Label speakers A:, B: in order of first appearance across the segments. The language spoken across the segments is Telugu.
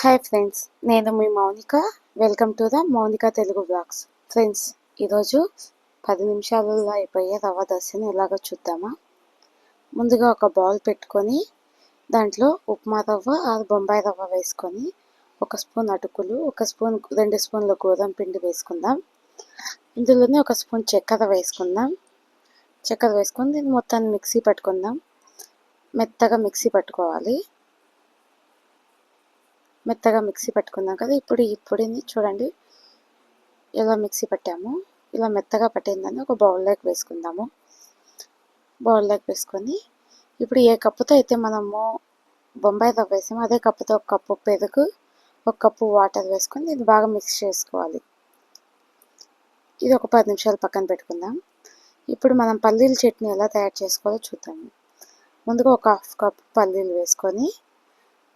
A: హాయ్ ఫ్రెండ్స్, నేను మీ Mounika. Welcome to the Mounika Telugu blogs. Friends, ఈరోజు 10 నిమిషాలలో అయిపోయే రవ్వ దోశని ఎలాగో చూద్దామా. ముందుగా ఒక బౌల్ పెట్టుకొని దాంట్లో ఉప్మా రవ్వ బొంబాయి రవ్వ వేసుకొని 1 స్పూన్ అటుకులు, 2 స్పూన్ల గోధుమ పిండి వేసుకుందాం. ఇందులోనే 1 స్పూన్ చక్కెర వేసుకుందాం. చక్కెర వేసుకొని దీన్ని మొత్తాన్ని మిక్సీ పట్టుకుందాం. మెత్తగా మిక్సీ పట్టుకోవాలి. మెత్తగా మిక్సీ పట్టుకున్నాం కదా. ఇప్పుడు ఈ పొడిని చూడండి ఎలా మిక్సీ పట్టాము. ఇలా మెత్తగా పట్టిందని ఒక బౌల్లోకి వేసుకుందాము. బౌల్లోకి వేసుకొని ఇప్పుడు ఏ కప్పుతో అయితే మనము బొంబాయి రవ్వ వేసామో అదే కప్పుతో 1 కప్పు పెరుగు, 1 కప్పు వాటర్ వేసుకొని దీన్ని బాగా మిక్స్ చేసుకోవాలి. ఇది ఒక 10 నిమిషాలు పక్కన పెట్టుకుందాం. ఇప్పుడు మనం పల్లీల చట్నీ ఎలా తయారు చేసుకోవాలో చూద్దాము. ముందుగా ఒక 1/2 కప్పు పల్లీలు వేసుకొని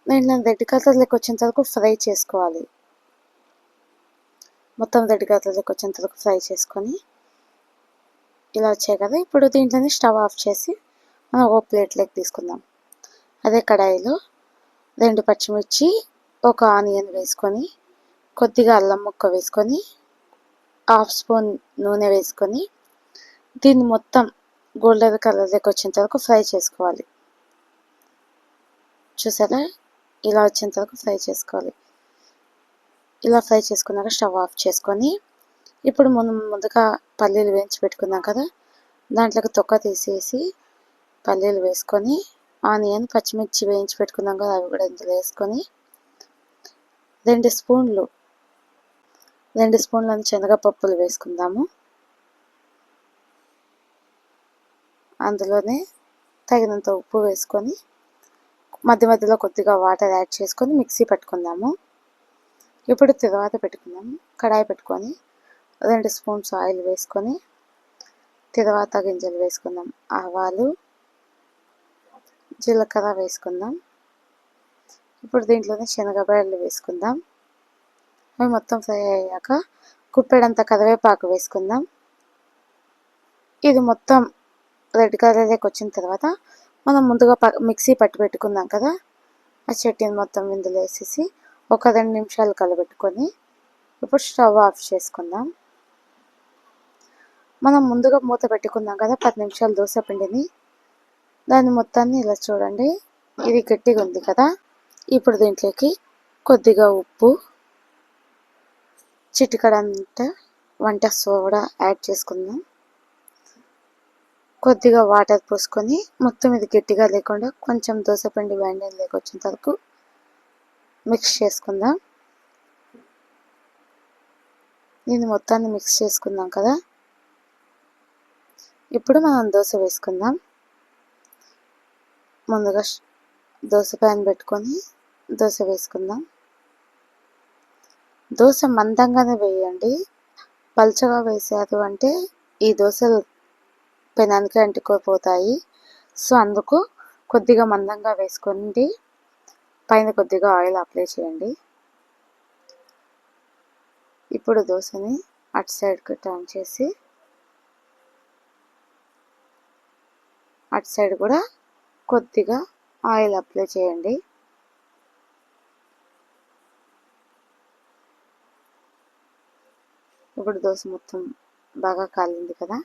A: దీంట్లో రెడ్ కలర్లోకి వచ్చేంత వరకు ఫ్రై చేసుకోవాలి. మొత్తం రెడ్ కలర్లోకి వచ్చేంత వరకు ఫ్రై చేసుకొని ఇలా వచ్చాయి కదా. ఇప్పుడు దీంట్లోనే స్టవ్ ఆఫ్ చేసి మనం ఒక ప్లేట్లోకి తీసుకుందాం. అదే కడాయిలో 2 పచ్చిమిర్చి, 1 ఆనియన్ వేసుకొని కొద్దిగా అల్లం ముక్క వేసుకొని 1/2 స్పూన్ నూనె వేసుకొని దీన్ని మొత్తం గోల్డెన్ కలర్లోకి వచ్చేంత వరకు ఫ్రై చేసుకోవాలి. చూసారా, ఇలా వచ్చేంత వరకు ఫ్రై చేసుకోవాలి. ఇలా ఫ్రై చేసుకున్నాక స్టవ్ ఆఫ్ చేసుకొని ఇప్పుడు ముందుగా పల్లీలు వేయించి పెట్టుకున్నాం కదా, దాంట్లోకి తొక్క తీసేసి పల్లీలు వేసుకొని ఆనియన్, పచ్చిమిర్చి వేయించి పెట్టుకున్నాం కదా, అవి కూడా ఇందులో వేసుకొని 2 స్పూన్ల శనగపప్పులు వేసుకుందాము. అందులోనే తగినంత ఉప్పు వేసుకొని మధ్య మధ్యలో కొద్దిగా వాటర్ యాడ్ చేసుకొని మిక్సీ పట్టుకుందాము. ఇప్పుడు తర్వాత కడాయి పెట్టుకొని 2 స్పూన్స్ ఆయిల్ వేసుకొని తర్వాత గింజలు వేసుకుందాం. ఆవాలు, జీలకర్ర వేసుకుందాం. ఇప్పుడు దీంట్లోనే శనగబెడలు వేసుకుందాం. అవి మొత్తం ఫ్రై అయ్యాక కుప్పెడంత కరివేపాకు వేసుకుందాం. ఇది మొత్తం రెడ్ కలర్లోకి వచ్చిన తర్వాత మనం ముందుగా మిక్సీ పట్టి పెట్టుకుందాం కదా, ఆ చట్నీని మొత్తం ఇందులో వేసేసి ఒక 2 నిమిషాలు కలబెట్టుకొని ఇప్పుడు స్టవ్ ఆఫ్ చేసుకుందాం. మనం ముందుగా మూత పెట్టుకుందాం కదా 10 నిమిషాలు దోశ పిండిని, దాన్ని మొత్తాన్ని ఇలా చూడండి, ఇది గట్టిగా ఉంది కదా. ఇప్పుడు దీంట్లోకి కొద్దిగా ఉప్పు, చిటికెడంత వంట సోడా యాడ్ చేసుకుందాం. కొద్దిగా వాటర్ పోసుకొని మొత్తం ఇది గట్టిగా లేకుండా కొంచెం దోశపిండి వేడిలోకి వచ్చేంత వరకు మిక్స్ చేసుకుందాం. దీన్ని మొత్తాన్ని మిక్స్ చేసుకుందాం కదా. ఇప్పుడు మనం దోశ వేసుకుందాం. ముందుగా దోశ ప్యాన్ పెట్టుకొని దోశ వేసుకుందాం. దోశ మందంగానే వేయండి. పల్చగా వేసారు అంటే ఈ దోశలు పెనానికి అంటుకోపోతాయి. సో అందుకు కొద్దిగా మందంగా వేసుకోండి. పైన కొద్దిగా ఆయిల్ అప్లై చేయండి. ఇప్పుడు దోశని అటు సైడ్కి టర్న్ చేసి అటు సైడ్ కూడా కొద్దిగా ఆయిల్ అప్లై చేయండి. ఇప్పుడు దోశ మొత్తం బాగా కాలింది కదా.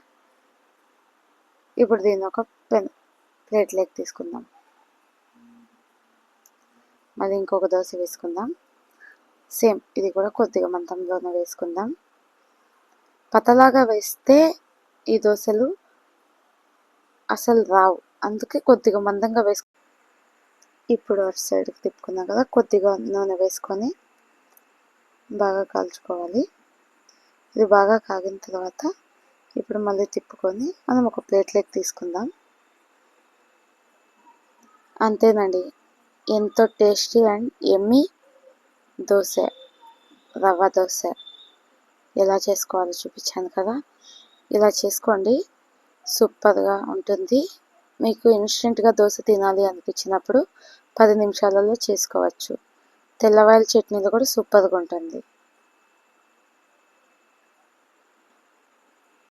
A: ఇప్పుడు దీన్ని ఒక ప్లేట్లోకి తీసుకుందాం. మళ్ళీ ఇంకొక దోశ వేసుకుందాం. సేమ్ ఇది కూడా కొద్దిగా మందంలోనే వేసుకుందాం. పతలాగా వేస్తే ఈ దోశలు అసలు రావు, అందుకే కొద్దిగా మందంగా ఇప్పుడు అటు సైడ్కి తిప్పుకున్నాం కదా, కొద్దిగా నూనె వేసుకొని బాగా కాల్చుకోవాలి. ఇది బాగా కాగిన తర్వాత ఇప్పుడు మళ్ళీ తిప్పుకొని మనం ఒక ప్లేట్లోకి తీసుకుందాం. అంతేనండి, ఎంతో టేస్టీ అండ్ యమ్మీ దోశ, రవ్వ దోశ ఎలా చేసుకోవాలో చూపించాను కదా. ఇలా చేసుకోండి, సూపర్గా ఉంటుంది. మీకు ఇన్స్టెంట్గా దోశ తినాలి అనిపించినప్పుడు 10 నిమిషాలలో చేసుకోవచ్చు. తెల్లవాయిల చట్నీలో కూడా సూపర్గా ఉంటుంది.